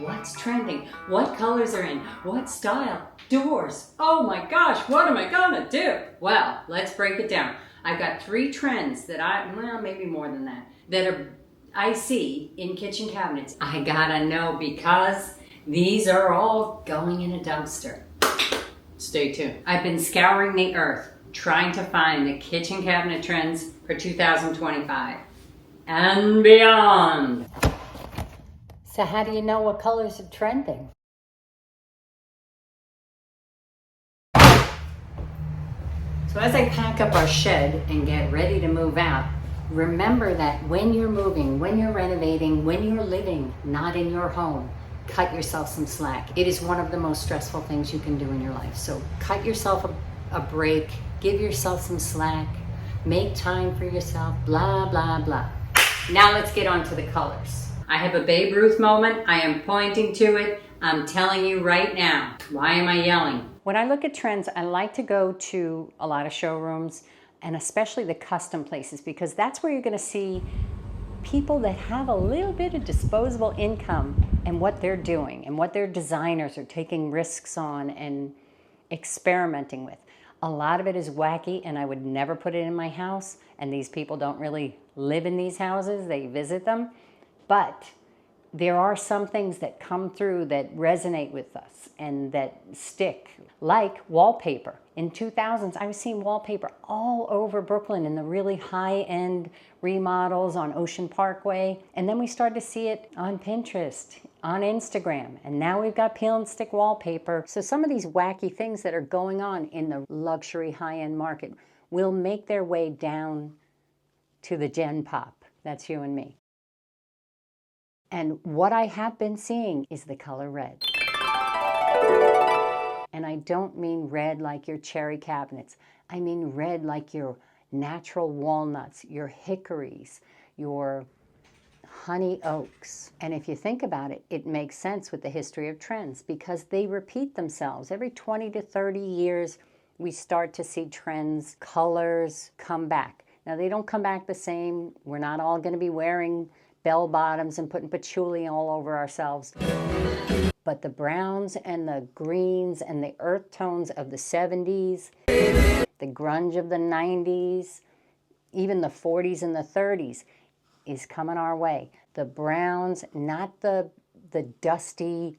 what's trending, what colors are in, what style, doors. Oh my gosh, what am I gonna do? Well, let's break it down. I've got 3 trends that well, maybe more than that I see in kitchen cabinets. I gotta know because these are all going in a dumpster. Stay tuned. I've been scouring the earth trying to find the kitchen cabinet trends for 2025 and beyond. So how do you know what colors are trending? So as I pack up our shed and get ready to move out, remember that when you're moving, when you're renovating, when you're living not in your home, cut yourself some slack. It is one of the most stressful things you can do in your life. So cut yourself a break, give yourself some slack, make time for yourself, blah, blah, blah. Now let's get on to the colors. I have a Babe Ruth moment. I am pointing to it. I'm telling you right now. Why am I yelling? When I look at trends, I like to go to a lot of showrooms and especially the custom places because that's where you're going to see people that have a little bit of disposable income and what they're doing and what their designers are taking risks on and experimenting with. A lot of it is wacky and I would never put it in my house, and these people don't really live in these houses, they visit them. But there are some things that come through that resonate with us and that stick, like wallpaper. In 2000s, I was seeing wallpaper all over Brooklyn in the really high-end remodels on Ocean Parkway. And then we started to see it on Pinterest, on Instagram, and now we've got peel and stick wallpaper. So some of these wacky things that are going on in the luxury high-end market will make their way down to the Gen Pop. That's you and me. And what I have been seeing is the color red. And I don't mean red like your cherry cabinets. I mean red like your natural walnuts, your hickories, your honey oaks. And if you think about it, it makes sense with the history of trends because they repeat themselves. Every 20 to 30 years, we start to see trends, colors come back. Now, they don't come back the same. We're not all going to be wearing bell bottoms and putting patchouli all over ourselves. But the browns and the greens and the earth tones of the 70s, the grunge of the 90s, even the 40s and the 30s is coming our way. The browns, not the dusty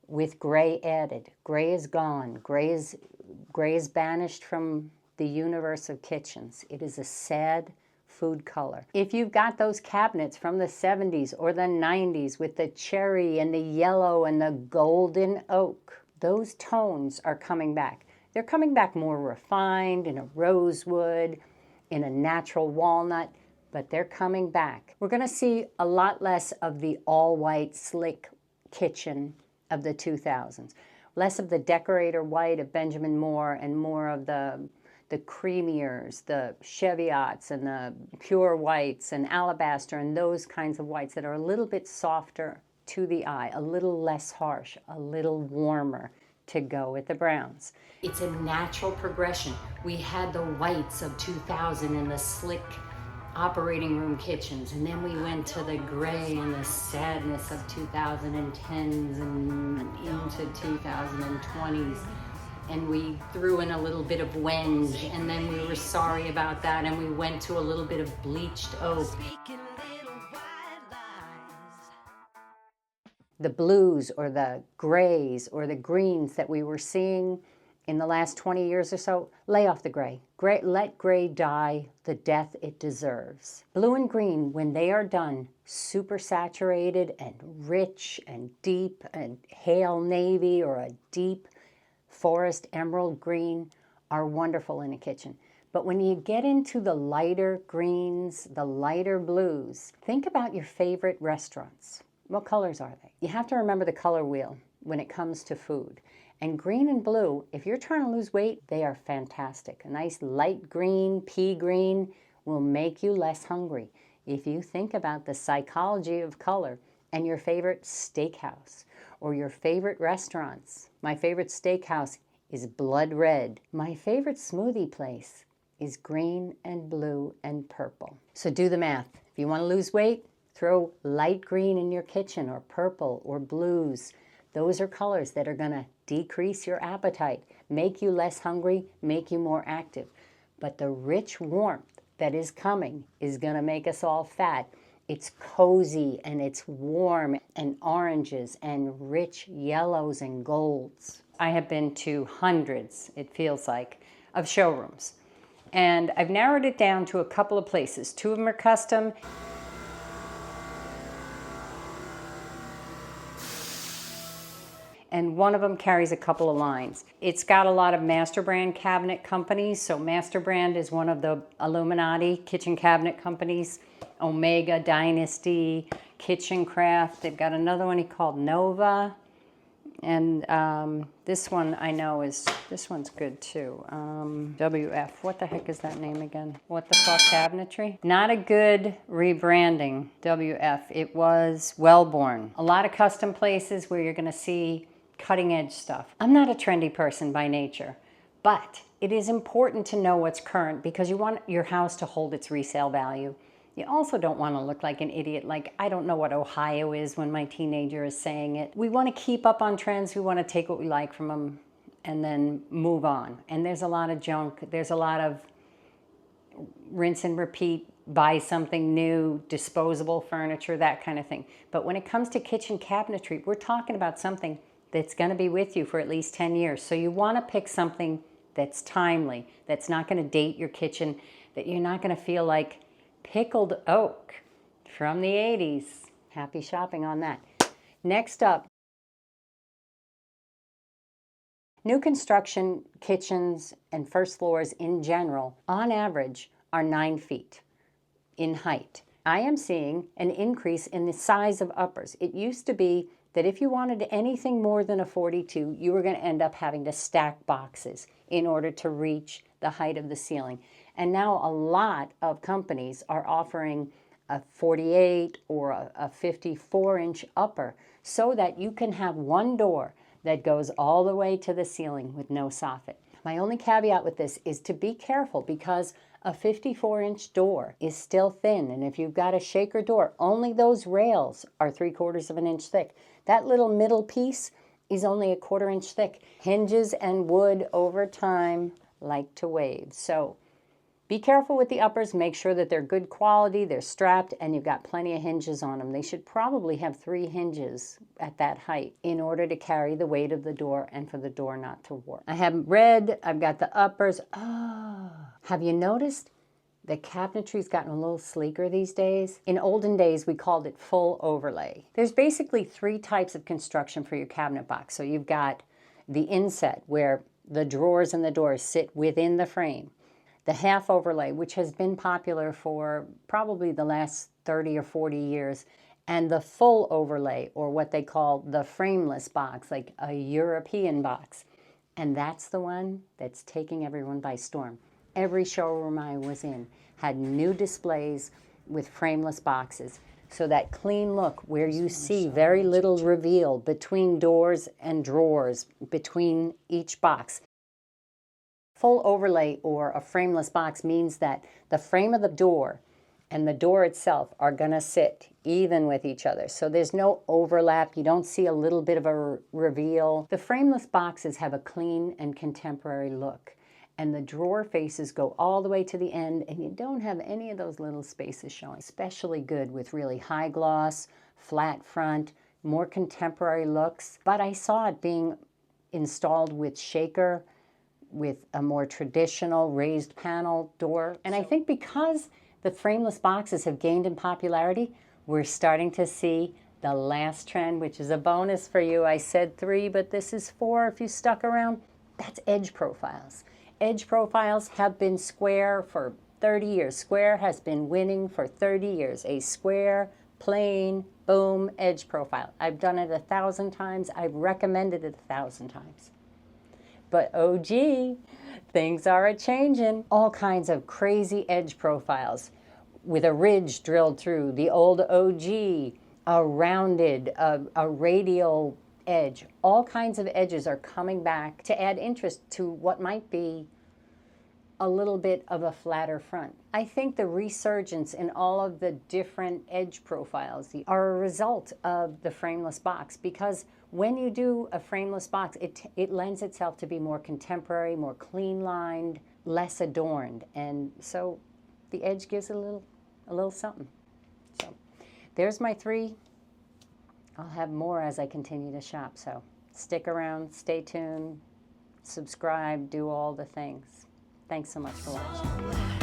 with gray added. Gray is gone. Gray is banished from the universe of kitchens. It is a sad food color. If you've got those cabinets from the 70s or the 90s with the cherry and the yellow and the golden oak, those tones are coming back. They're coming back more refined in a rosewood, in a natural walnut, but they're coming back. We're going to see a lot less of the all-white slick kitchen of the 2000s. Less of the decorator white of Benjamin Moore and more of the creamiers, the Cheviots and the pure whites and alabaster and those kinds of whites that are a little bit softer to the eye, a little less harsh, a little warmer to go with the browns. It's a natural progression. We had the whites of 2000 in the slick operating room kitchens, and then we went to the gray and the sadness of 2010s and into 2020s. And we threw in a little bit of wenge, and then we were sorry about that, and we went to a little bit of bleached oak. The blues or the grays or the greens that we were seeing in the last 20 years or so, lay off the gray. Let gray die the death it deserves. Blue and green, when they are done, super saturated and rich and deep, and pale navy or a deep forest emerald green are wonderful in a kitchen. But when you get into the lighter greens, the lighter blues, think about your favorite restaurants. What colors are they? You have to remember the color wheel when it comes to food. And green and blue, if you're trying to lose weight, they are fantastic. A nice light green, pea green, will make you less hungry. If you think about the psychology of color and your favorite steakhouse or your favorite restaurants. My favorite steakhouse is blood red. My favorite smoothie place is green and blue and purple. So do the math. If you want to lose weight, Throw light green in your kitchen, or purple or blues. Those are colors that are going to decrease your appetite, make you less hungry, make you more active. But the rich warmth that is coming is going to make us all fat. It's cozy and it's warm, and oranges and rich yellows and golds. I have been to hundreds, it feels like, of showrooms. And I've narrowed it down to a couple of places. 2 of them are custom. And one of them carries a couple of lines. It's got a lot of master brand cabinet companies. So Master Brand is one of the Illuminati kitchen cabinet companies. Omega, Dynasty, Kitchen Craft. They've got another one called Nova. And this one I know is, this one's good too. WF, what the heck is that name again? What the fuck Cabinetry? Not a good rebranding, WF. It was Wellborn. A lot of custom places where you're gonna see cutting edge stuff. I'm not a trendy person by nature, but it is important to know what's current because you want your house to hold its resale value. You also don't want to look like an idiot, like I don't know what Ohio is when my teenager is saying it. We want to keep up on trends. We want to take what we like from them and then move on. And there's a lot of junk. There's a lot of rinse and repeat, buy something new, disposable furniture, that kind of thing. But when it comes to kitchen cabinetry, we're talking about something that's going to be with you for at least 10 years. So you want to pick something that's timely, that's not going to date your kitchen, that you're not going to feel like pickled oak from the 80s. Happy shopping on that. Next up, new construction kitchens and first floors in general, on average, are 9 feet in height. I am seeing an increase in the size of uppers. It used to be that if you wanted anything more than a 42, you were going to end up having to stack boxes in order to reach the height of the ceiling. And now a lot of companies are offering a 48 or a 54-inch upper so that you can have one door that goes all the way to the ceiling with no soffit. My only caveat with this is to be careful because a 54-inch door is still thin, and if you've got a shaker door, only those rails are 3/4 of an inch thick. That little middle piece is only a 1/4 inch thick. Hinges and wood over time like to wave. So be careful with the uppers. Make sure that they're good quality, they're strapped, and you've got plenty of hinges on them. They should probably have 3 hinges at that height in order to carry the weight of the door and for the door not to warp. I have red, I've got the uppers. Oh, have you noticed the cabinetry's gotten a little sleeker these days? In olden days, we called it full overlay. There's basically 3 types of construction for your cabinet box. So you've got the inset, where the drawers and the doors sit within the frame. The half overlay, which has been popular for probably the last 30 or 40 years, and the full overlay, or what they call the frameless box, like a European box. And that's the one that's taking everyone by storm. Every showroom I was in had new displays with frameless boxes. So that clean look where you see very little reveal between doors and drawers, between each box. Full overlay or a frameless box means that the frame of the door and the door itself are going to sit even with each other. So there's no overlap. You don't see a little bit of a reveal. The frameless boxes have a clean and contemporary look. And the drawer faces go all the way to the end, and you don't have any of those little spaces showing. Especially good with really high gloss, flat front, more contemporary looks. But I saw it being installed with shaker, with a more traditional raised panel door. And I think because the frameless boxes have gained in popularity, we're starting to see the last trend, which is a bonus for you. I said 3, but this is 4 if you stuck around. That's edge profiles. Edge profiles have been square for 30 years. Square has been winning for 30 years. A square, plain, boom, edge profile. I've done it 1,000 times. I've recommended it 1,000 times. But oh gee, things are a-changing. All kinds of crazy edge profiles with a ridge drilled through, the old OG, a rounded, a radial edge. All kinds of edges are coming back to add interest to what might be a little bit of a flatter front. I think the resurgence in all of the different edge profiles are a result of the frameless box, because when you do a frameless box, it lends itself to be more contemporary, more clean lined, less adorned, and so the edge gives it a little something. So there's my 3. I'll have more as I continue to shop, so stick around, stay tuned, subscribe, do all the things. Thanks so much for watching.